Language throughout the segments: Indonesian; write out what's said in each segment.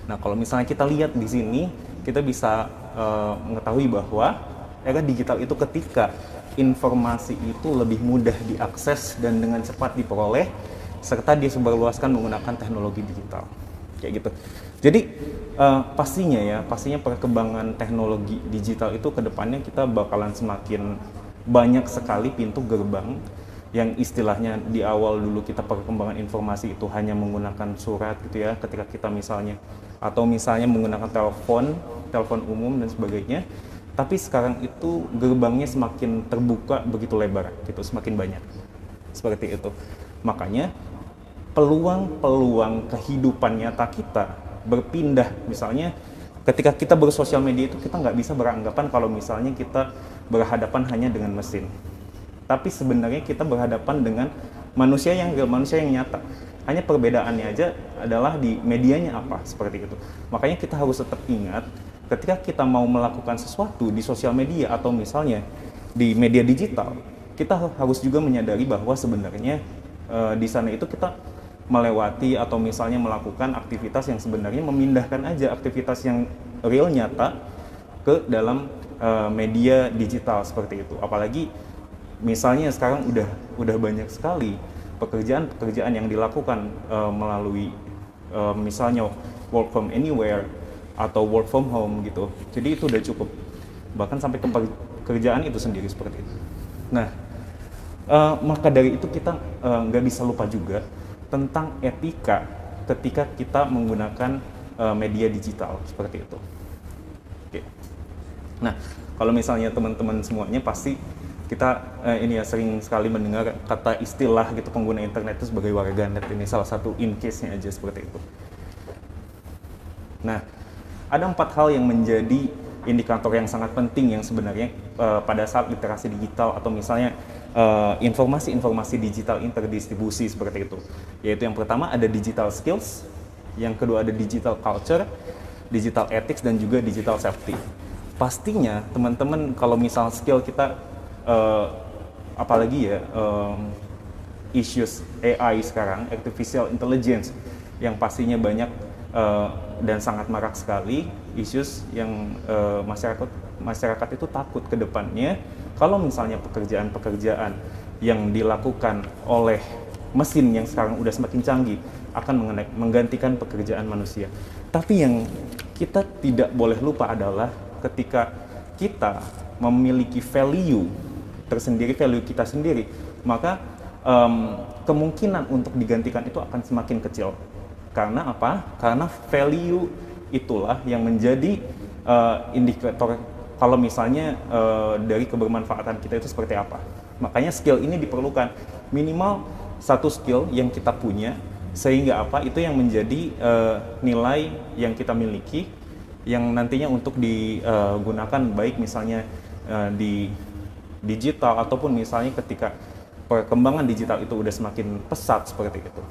Nah, kalau misalnya kita lihat di sini, kita bisa mengetahui bahwa era digital itu ketika informasi itu lebih mudah diakses dan dengan cepat diperoleh, serta disebarluaskan menggunakan teknologi digital. Kayak gitu. Jadi pastinya perkembangan teknologi digital itu kedepannya kita bakalan semakin banyak sekali pintu gerbang yang istilahnya di awal dulu kita perkembangan informasi itu hanya menggunakan surat gitu ya, ketika kita misalnya atau misalnya menggunakan telepon umum dan sebagainya. Tapi sekarang itu gerbangnya semakin terbuka begitu lebar gitu, semakin banyak. Seperti itu. Makanya peluang-peluang kehidupan nyata kita berpindah, misalnya ketika kita bersosial media itu kita nggak bisa beranggapan kalau misalnya kita berhadapan hanya dengan mesin, tapi sebenarnya kita berhadapan dengan manusia yang nyata. Hanya perbedaannya aja adalah di medianya apa, seperti itu. Makanya kita harus tetap ingat ketika kita mau melakukan sesuatu di sosial media atau misalnya di media digital, kita harus juga menyadari bahwa sebenarnya di sana itu kita melewati atau misalnya melakukan aktivitas yang sebenarnya memindahkan aja aktivitas yang real nyata ke dalam media digital seperti itu. Apalagi misalnya sekarang udah banyak sekali pekerjaan-pekerjaan yang dilakukan melalui misalnya work from anywhere atau work from home gitu. Jadi itu udah cukup, bahkan sampai ke pekerjaan itu sendiri seperti itu. Nah, maka dari itu kita nggak bisa lupa juga tentang etika ketika kita menggunakan media digital seperti itu. Oke. Nah, kalau misalnya teman-teman semuanya pasti kita ini ya sering sekali mendengar kata istilah gitu pengguna internet itu sebagai warganet. Ini salah satu in case-nya aja seperti itu. Nah, ada 4 hal yang menjadi indikator yang sangat penting yang sebenarnya pada saat literasi digital atau misalnya informasi-informasi digital interdistribusi seperti itu. Yaitu yang pertama ada digital skills, yang kedua ada digital culture, digital ethics, dan juga digital safety. Pastinya teman-teman kalau misal skill kita apalagi ya issues AI sekarang, artificial intelligence, yang pastinya banyak dan sangat marak sekali, issues yang masyarakat itu takut ke depannya kalau misalnya pekerjaan-pekerjaan yang dilakukan oleh mesin yang sekarang udah semakin canggih akan menggantikan pekerjaan manusia. Tapi yang kita tidak boleh lupa adalah ketika kita memiliki value tersendiri, value kita sendiri, maka kemungkinan untuk digantikan itu akan semakin kecil. Karena apa? Karena value itulah yang menjadi indikator kalau misalnya dari kebermanfaatan kita itu seperti apa. Makanya skill ini diperlukan minimal satu skill yang kita punya, sehingga apa itu yang menjadi nilai yang kita miliki yang nantinya untuk digunakan baik misalnya di digital ataupun misalnya ketika perkembangan digital itu udah semakin pesat seperti itu.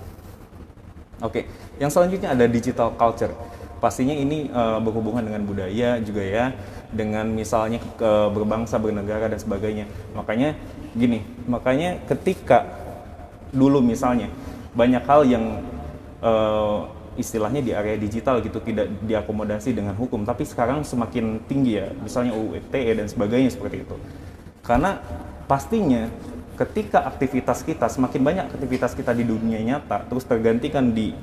Oke, yang selanjutnya ada digital culture. Pastinya ini berhubungan dengan budaya juga ya, dengan misalnya berbangsa, bernegara dan sebagainya. Makanya ketika dulu misalnya banyak hal yang istilahnya di area digital gitu tidak diakomodasi dengan hukum, tapi sekarang semakin tinggi ya, misalnya UU ITE dan sebagainya seperti itu. Karena pastinya ketika aktivitas kita, semakin banyak aktivitas kita di dunia nyata terus tergantikan di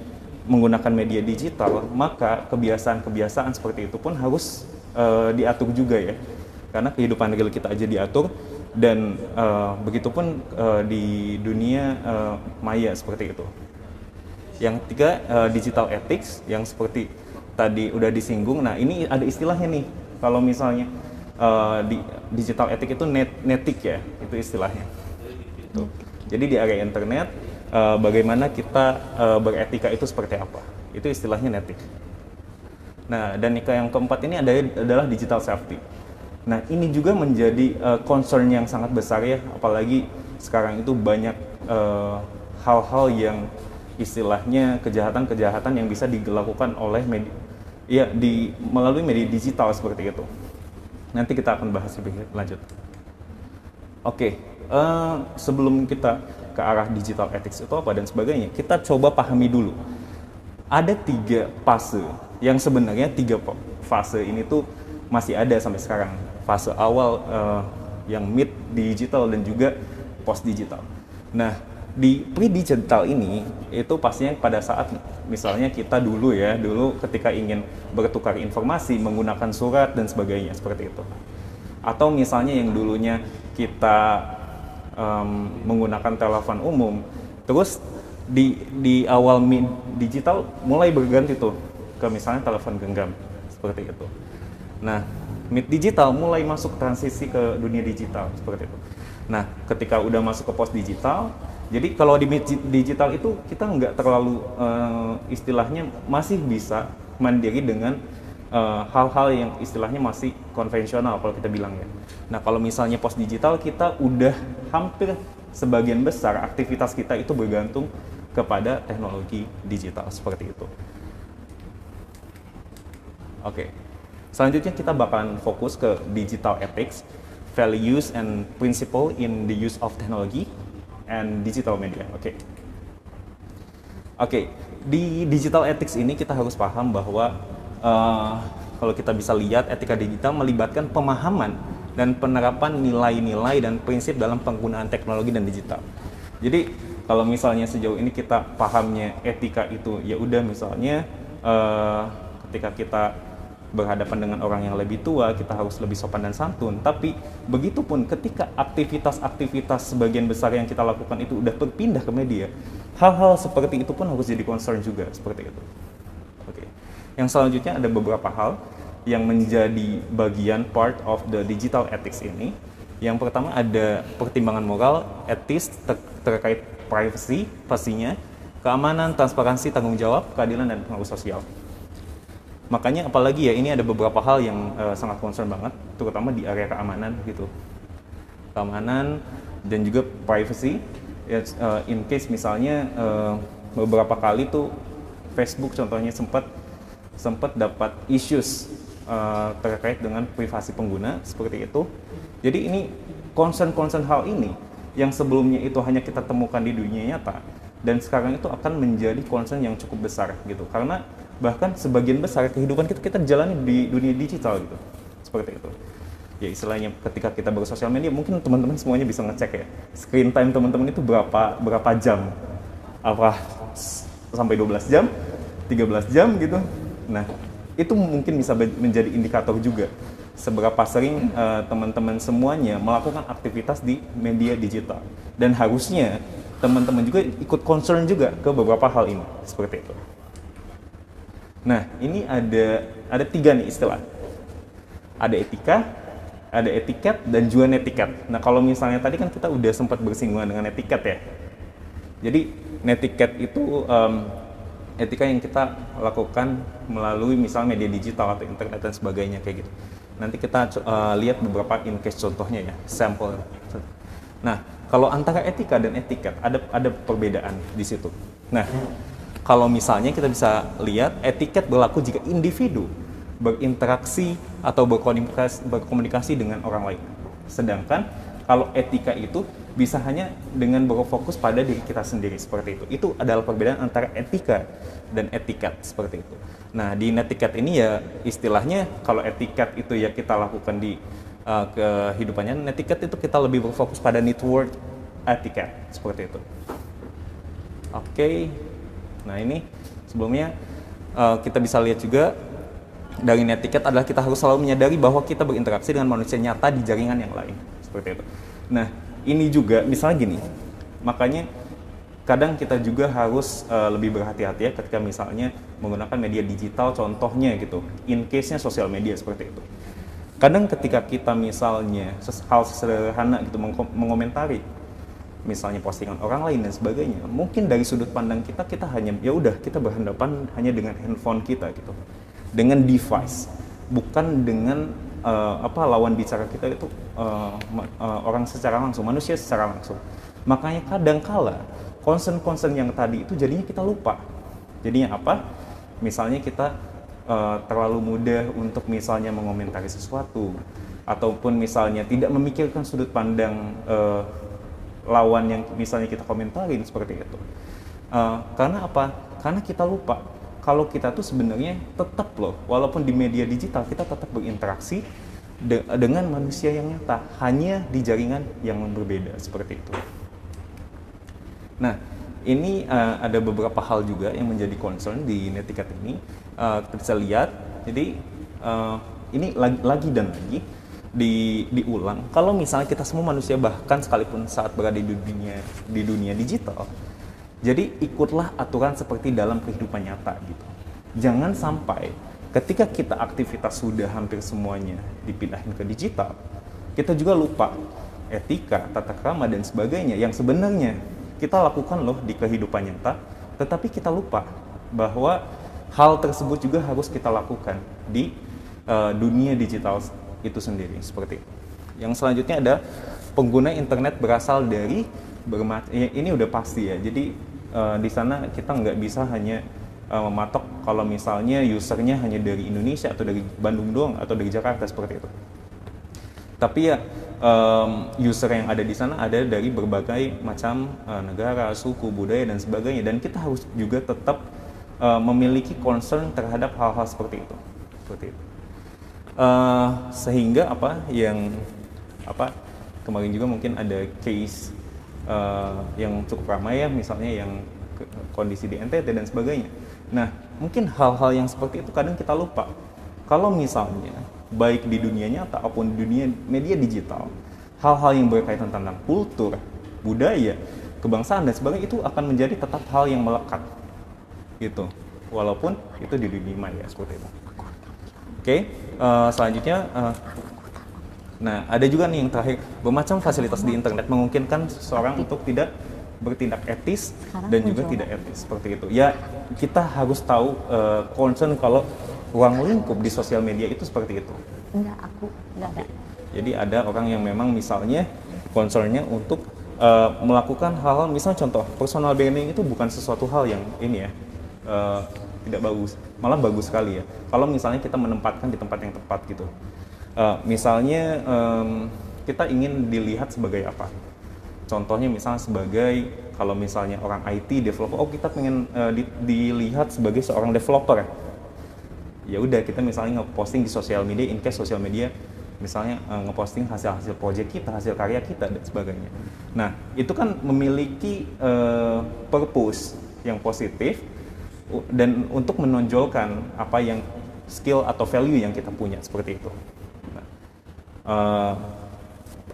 menggunakan media digital, maka kebiasaan-kebiasaan seperti itu pun harus diatur juga ya. Karena kehidupan real kita aja diatur, dan begitupun di dunia maya seperti itu. Yang ketiga, digital ethics, yang seperti tadi udah disinggung. Nah, ini ada istilahnya nih. Kalau misalnya di digital ethics itu netik ya, itu istilahnya. Gitu. Jadi di area internet, bagaimana kita beretika itu seperti apa? Itu istilahnya netik. Nah, dan yang keempat ini adalah digital safety. Nah, ini juga menjadi concern yang sangat besar ya, apalagi sekarang itu banyak hal-hal yang istilahnya kejahatan-kejahatan yang bisa dilakukan oleh media, ya melalui media digital seperti itu. Nanti kita akan bahas lebih lanjut. Oke, sebelum kita ke arah digital ethics itu apa dan sebagainya, kita coba pahami dulu. Ada 3 fase yang sebenarnya fase ini tuh masih ada sampai sekarang. Fase awal yang mid digital dan juga post digital. Nah, di pre-digital ini itu pastinya pada saat misalnya kita dulu ketika ingin bertukar informasi menggunakan surat dan sebagainya seperti itu. Atau misalnya yang dulunya kita menggunakan telepon umum, terus di awal digital mulai berganti tuh ke misalnya telepon genggam seperti itu. Nah, mid digital mulai masuk transisi ke dunia digital seperti itu. Nah, ketika udah masuk ke post digital, jadi kalau di mid digital itu kita nggak terlalu istilahnya masih bisa mandiri dengan hal-hal yang istilahnya masih konvensional kalau kita bilang ya. Nah, kalau misalnya post digital kita udah hampir sebagian besar aktivitas kita itu bergantung kepada teknologi digital seperti itu. Oke. Selanjutnya kita bakalan fokus ke digital ethics, values and principle in the use of technology and digital media. Oke. Di digital ethics ini kita harus paham bahwa kalau kita bisa lihat etika digital melibatkan pemahaman dan penerapan nilai-nilai dan prinsip dalam penggunaan teknologi dan digital. Jadi kalau misalnya sejauh ini kita pahamnya etika itu ya udah misalnya ketika kita berhadapan dengan orang yang lebih tua, kita harus lebih sopan dan santun. Tapi begitupun ketika aktivitas sebagian besar yang kita lakukan itu udah berpindah ke media, hal-hal seperti itu pun harus jadi concern juga, seperti itu. Oke. Yang selanjutnya ada beberapa hal yang menjadi bagian part of the digital ethics ini. Yang pertama ada pertimbangan moral, etis terkait privacy, pastinya, keamanan, transparansi, tanggung jawab, keadilan, dan pengaruh sosial. Makanya apalagi ya ini ada beberapa hal yang sangat concern banget, terutama di area keamanan gitu. Keamanan dan juga privacy. In case misalnya beberapa kali tuh Facebook contohnya sempat dapat issues terkait dengan privasi pengguna seperti itu. Jadi ini concern hal ini yang sebelumnya itu hanya kita temukan di dunia nyata dan sekarang itu akan menjadi concern yang cukup besar gitu. Karena bahkan sebagian besar kehidupan kita jalani di dunia digital gitu, seperti itu. Ya istilahnya ketika kita bersosial media, mungkin teman-teman semuanya bisa ngecek ya, screen time teman-teman itu berapa jam, apa sampai 12 jam, 13 jam gitu. Nah itu mungkin bisa menjadi indikator juga seberapa sering teman-teman semuanya melakukan aktivitas di media digital, dan harusnya teman-teman juga ikut concern juga ke beberapa hal ini, seperti itu. Nah, ini ada 3 nih istilah. Ada etika, ada etiket, dan juga netiket. Nah, kalau misalnya tadi kan kita udah sempat bersinggungan dengan etiket ya. Jadi, netiket itu etika yang kita lakukan melalui misalnya media digital atau internet dan sebagainya kayak gitu. Nanti kita lihat beberapa in case contohnya ya, sampel. Nah, kalau antara etika dan etiket ada perbedaan di situ. Nah, kalau misalnya kita bisa lihat etiket berlaku jika individu berinteraksi atau berkomunikasi dengan orang lain. Sedangkan kalau etika itu bisa hanya dengan berfokus pada diri kita sendiri, seperti itu. Itu adalah perbedaan antara etika dan etiket, seperti itu. Nah, di netiket ini ya istilahnya kalau etiket itu ya kita lakukan di kehidupannya, netiket itu kita lebih berfokus pada network etiket, seperti itu. Oke. Nah ini sebelumnya kita bisa lihat juga dari netiket adalah kita harus selalu menyadari bahwa kita berinteraksi dengan manusia nyata di jaringan yang lain, seperti itu. Nah ini juga misalnya gini, makanya kadang kita juga harus lebih berhati-hati ya ketika misalnya menggunakan media digital, contohnya gitu, in case-nya sosial media seperti itu. Kadang ketika kita misalnya hal sederhana gitu mengomentari misalnya postingan orang lain dan sebagainya, mungkin dari sudut pandang kita hanya ya udah kita berhadapan hanya dengan handphone kita gitu, dengan device, bukan dengan lawan bicara kita itu orang secara langsung, manusia secara langsung. Makanya kadang kala concern yang tadi itu jadinya kita lupa. Jadinya apa? Misalnya kita terlalu mudah untuk misalnya mengomentari sesuatu, ataupun misalnya tidak memikirkan sudut pandang lawan yang misalnya kita komentarin seperti itu. Karena apa? Karena kita lupa kalau kita tuh sebenarnya tetap loh, walaupun di media digital kita tetap berinteraksi dengan manusia yang nyata, hanya di jaringan yang berbeda seperti itu. Nah, ini ada beberapa hal juga yang menjadi concern di netiquette ini. Kita bisa lihat, jadi ini lagi dan lagi diulang. Kalau misalnya kita semua manusia, bahkan sekalipun saat berada di dunia digital, jadi ikutlah aturan seperti dalam kehidupan nyata gitu. Jangan sampai ketika kita aktivitas sudah hampir semuanya dipindahin ke digital, kita juga lupa etika, tata krama dan sebagainya yang sebenarnya kita lakukan loh di kehidupan nyata, tetapi kita lupa bahwa hal tersebut juga harus kita lakukan di dunia digital itu sendiri, seperti itu. Yang selanjutnya ada pengguna internet berasal dari ini udah pasti ya. Jadi di sana kita nggak bisa hanya mematok kalau misalnya usernya hanya dari Indonesia atau dari Bandung doang atau dari Jakarta seperti itu. Tapi ya user yang ada di sana ada dari berbagai macam negara, suku, budaya dan sebagainya, dan kita harus juga tetap memiliki concern terhadap hal-hal seperti itu. Sehingga kemarin juga mungkin ada case yang cukup ramai ya, misalnya yang kondisi di NTT dan sebagainya. Nah, mungkin hal-hal yang seperti itu kadang kita lupa. Kalau misalnya baik di dunia nyata ataupun di dunia media digital, hal-hal yang berkaitan tentang kultur, budaya, kebangsaan dan sebagainya itu akan menjadi tetap hal yang melekat gitu, walaupun itu di dunia maya seperti itu. Oke, selanjutnya nah ada juga nih yang terakhir, bermacam fasilitas di internet memungkinkan seseorang untuk tidak bertindak etis dan juga tidak etis seperti itu. Ya, kita harus tahu concern kalau ruang lingkup di sosial media itu seperti itu. Enggak ada. Jadi ada orang yang memang misalnya concernnya untuk melakukan hal-hal, misalnya contoh personal branding itu bukan sesuatu hal yang ini ya tidak bagus, malah bagus sekali ya. Kalau misalnya kita menempatkan di tempat yang tepat gitu. Misalnya kita ingin dilihat sebagai apa? Contohnya misalnya sebagai, kalau misalnya orang IT developer, kita pengen dilihat sebagai seorang developer. Ya udah, kita misalnya ngeposting di sosial media, in case sosial media misalnya ngeposting hasil-hasil project kita, hasil karya kita dan sebagainya. Nah, itu kan memiliki purpose yang positif dan untuk menonjolkan apa yang skill atau value yang kita punya seperti itu.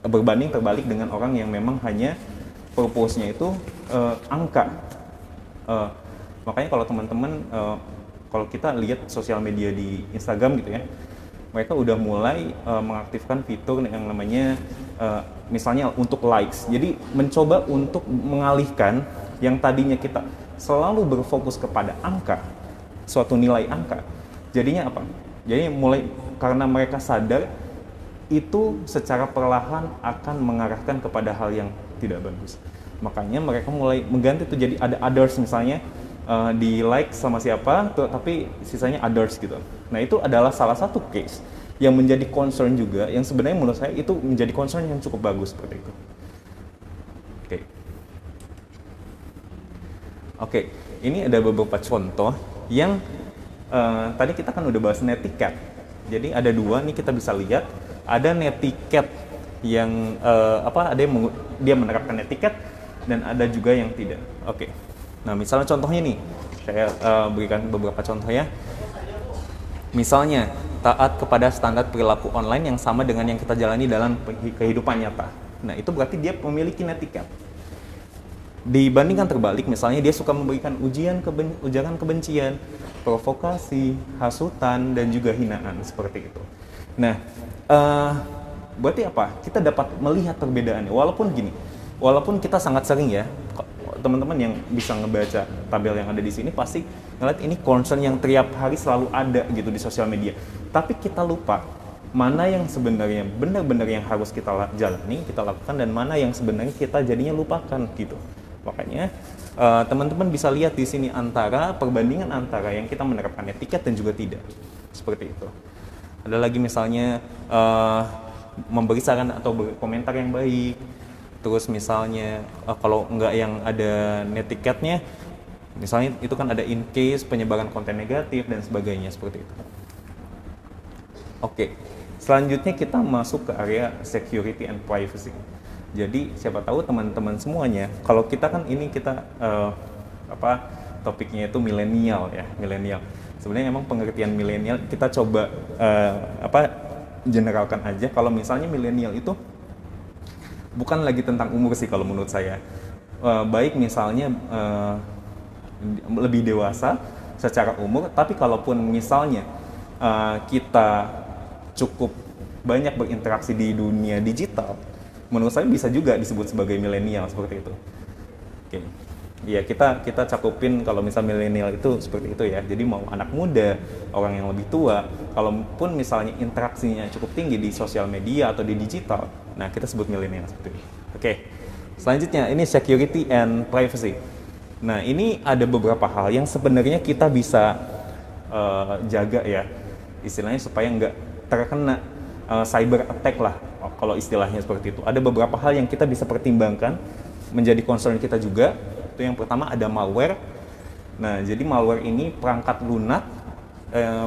Berbanding terbalik dengan orang yang memang hanya purpose-nya itu angka. Makanya kalau teman-teman kalau kita lihat sosial media di Instagram gitu ya, mereka udah mulai mengaktifkan fitur yang namanya misalnya untuk likes. Jadi mencoba untuk mengalihkan yang tadinya kita selalu berfokus kepada angka, suatu nilai angka. Jadinya apa? Jadi mulai karena mereka sadar itu secara perlahan akan mengarahkan kepada hal yang tidak bagus. Makanya mereka mulai mengganti itu jadi ada others misalnya, di like sama siapa, tapi sisanya others gitu. Nah, itu adalah salah satu case yang menjadi concern juga, yang sebenarnya menurut saya itu menjadi concern yang cukup bagus seperti itu. Oke, ini ada beberapa contoh yang tadi kita kan udah bahas netiquette. Jadi ada dua nih kita bisa lihat. Ada netiquette yang ada yang dia menerapkan netiquette dan ada juga yang tidak. Oke. Nah, misalnya contohnya nih, saya berikan beberapa contoh ya. Misalnya, taat kepada standar perilaku online yang sama dengan yang kita jalani dalam kehidupan nyata. Nah, itu berarti dia memiliki netiquette. Dibandingkan terbalik, misalnya dia suka memberikan ujaran kebencian, provokasi, hasutan, dan juga hinaan seperti itu. Nah, berarti apa? Kita dapat melihat perbedaannya. Walaupun kita sangat sering ya, teman-teman yang bisa ngebaca tabel yang ada di sini pasti ngeliat ini concern yang tiap hari selalu ada gitu di sosial media. Tapi kita lupa mana yang sebenarnya benar-benar yang harus kita jalani, kita lakukan, dan mana yang sebenarnya kita jadinya lupakan gitu. Makanya teman-teman bisa lihat di sini perbandingan antara yang kita menerapkan etiket dan juga tidak. Seperti itu. Ada lagi misalnya memberi saran atau berkomentar yang baik. Terus misalnya kalau enggak yang ada netiquette-nya, Misalnya itu kan ada in case penyebaran konten negatif dan sebagainya seperti itu. Oke, selanjutnya kita masuk ke area security and privacy. Jadi siapa tahu teman-teman semuanya, kalau kita kan ini kita topiknya itu milenial ya, milenial. Sebenarnya emang pengertian milenial kita coba generalkan aja. Kalau misalnya milenial itu bukan lagi tentang umur sih kalau menurut saya. Baik misalnya lebih dewasa secara umur, tapi kalaupun misalnya kita cukup banyak berinteraksi di dunia digital, menurut saya bisa juga disebut sebagai milenial seperti itu. Oke. Ya, kita cakupin kalau misal milenial itu seperti itu ya. Jadi mau anak muda, orang yang lebih tua, kalaupun misalnya interaksinya cukup tinggi di sosial media atau di digital, nah kita sebut milenial seperti itu. Oke. Selanjutnya ini security and privacy. Nah, ini ada beberapa hal yang sebenarnya kita bisa jaga ya, istilahnya supaya nggak terkena cyber attack lah, kalau istilahnya seperti itu. Ada beberapa hal yang kita bisa pertimbangkan menjadi concern kita juga. Itu yang pertama ada malware. Nah, jadi malware ini perangkat lunak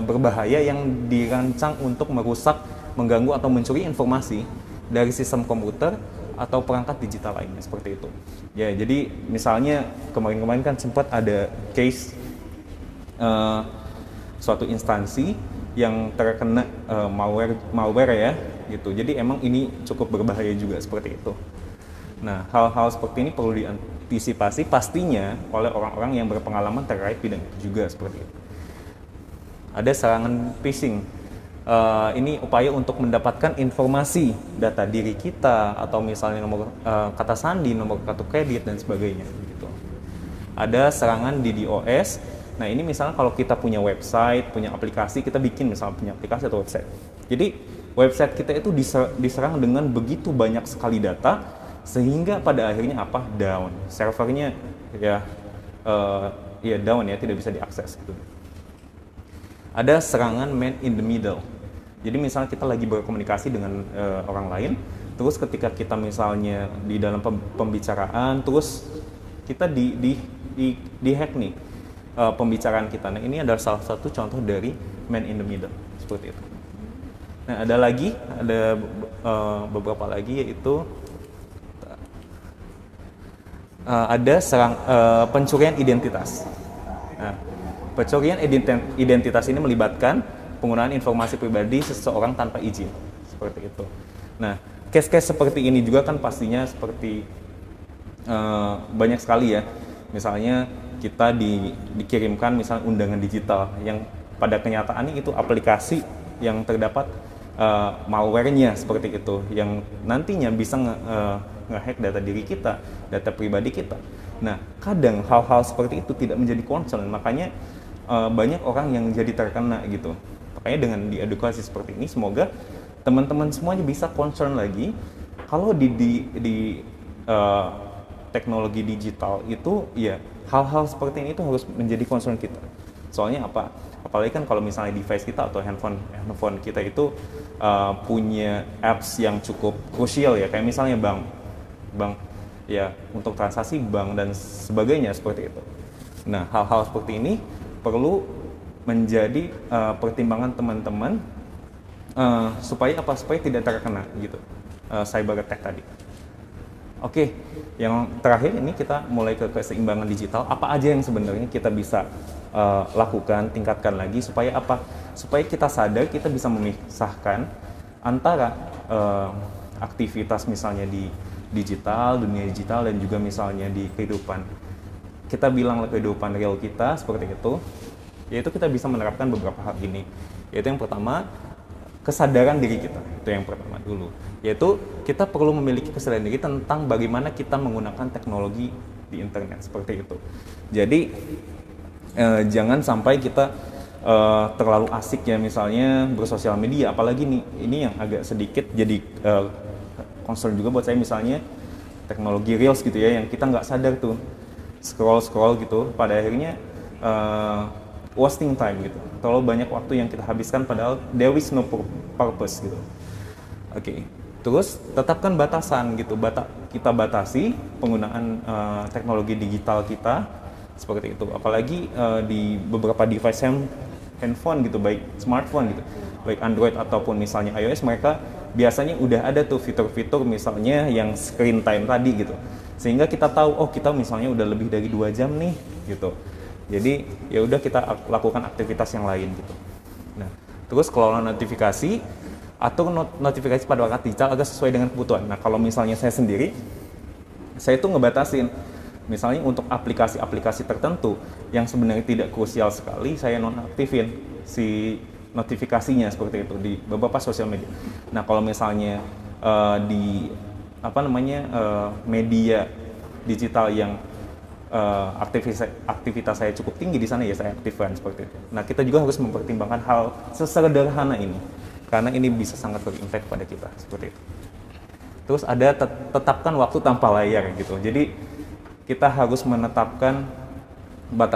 berbahaya yang dirancang untuk merusak, mengganggu atau mencuri informasi dari sistem komputer atau perangkat digital lainnya seperti itu. Ya, jadi misalnya kemarin-kemarin kan sempat ada case suatu instansi yang terkena malware ya, gitu. Jadi emang ini cukup berbahaya juga seperti itu. Nah, hal-hal seperti ini perlu diantisipasi pastinya oleh orang-orang yang berpengalaman terkait bidang itu juga seperti itu. Ada serangan phishing. Ini upaya untuk mendapatkan informasi data diri kita atau misalnya nomor kata sandi, nomor kartu kredit dan sebagainya gitu. Ada serangan DDoS. Nah, ini misalnya kalau kita punya website, punya aplikasi, kita bikin misalnya punya aplikasi atau website. Jadi website kita itu diserang dengan begitu banyak sekali data sehingga pada akhirnya down. Servernya ya down ya, tidak bisa diakses gitu. Ada serangan man in the middle. Jadi misalnya kita lagi berkomunikasi dengan orang lain, terus ketika kita misalnya di dalam pembicaraan, terus kita di hack nih pembicaraan kita. Nah, ini adalah salah satu contoh dari man in the middle seperti itu. Nah, ada beberapa lagi, yaitu ada pencurian identitas. Nah, pencurian identitas ini melibatkan penggunaan informasi pribadi seseorang tanpa izin, seperti itu. Nah, case-case seperti ini juga kan pastinya seperti banyak sekali ya. Misalnya kita dikirimkan misalnya undangan digital yang pada kenyataannya itu aplikasi yang terdapat malware-nya seperti itu, yang nantinya bisa nge-hack data diri kita, data pribadi kita. Nah, kadang hal-hal seperti itu tidak menjadi concern, makanya banyak orang yang jadi terkena gitu. Makanya dengan diedukasi seperti ini, semoga teman-teman semuanya bisa concern lagi kalau di teknologi digital itu ya hal-hal seperti ini itu harus menjadi concern kita. Soalnya apa? Apalagi kan kalau misalnya device kita atau handphone kita itu punya apps yang cukup krusial ya, kayak misalnya bank ya, untuk transaksi bank dan sebagainya seperti itu. Nah, hal-hal seperti ini perlu menjadi pertimbangan teman-teman supaya tidak terkena gitu cyber attack tadi. Oke, yang terakhir ini kita mulai ke keseimbangan digital. Apa aja yang sebenarnya kita bisa lakukan, tingkatkan lagi supaya apa? Supaya kita sadar kita bisa memisahkan antara aktivitas misalnya di digital, dunia digital, dan juga misalnya di kehidupan kita bilang kehidupan real kita seperti itu. Yaitu kita bisa menerapkan beberapa hal ini. Yaitu yang pertama, kesadaran diri kita. Itu yang pertama dulu. Yaitu kita perlu memiliki kesadaran diri tentang bagaimana kita menggunakan teknologi di internet seperti itu. Jadi jangan sampai kita terlalu asik ya misalnya bersosial media, apalagi nih ini yang agak sedikit jadi concern juga buat saya, misalnya teknologi reels gitu ya, yang kita nggak sadar tuh scroll gitu, pada akhirnya wasting time gitu, terlalu banyak waktu yang kita habiskan padahal there is no purpose gitu. Oke. Terus tetapkan batasan gitu, kita batasi penggunaan teknologi digital kita seperti itu. Apalagi di beberapa device handphone gitu, baik smartphone gitu, baik Android ataupun misalnya iOS, mereka biasanya udah ada tuh fitur-fitur misalnya yang screen time tadi gitu, sehingga kita tahu oh kita misalnya udah lebih dari 2 jam nih gitu. Jadi ya udah kita lakukan aktivitas yang lain gitu. Nah, terus kelola notifikasi, atur notifikasi pada waktu digital agar sesuai dengan kebutuhan. Nah, kalau misalnya saya sendiri, saya tuh ngebatasin, misalnya untuk aplikasi-aplikasi tertentu yang sebenarnya tidak krusial sekali, saya nonaktifin si notifikasinya seperti itu di beberapa sosial media. Nah, kalau misalnya di media digital yang aktivitas saya cukup tinggi di sana, ya saya aktifkan seperti itu. Nah, kita juga harus mempertimbangkan hal sesederhana ini, karena ini bisa sangat berimpact pada kita seperti itu. Terus ada tetapkan waktu tanpa layar gitu. Jadi kita harus menetapkan batas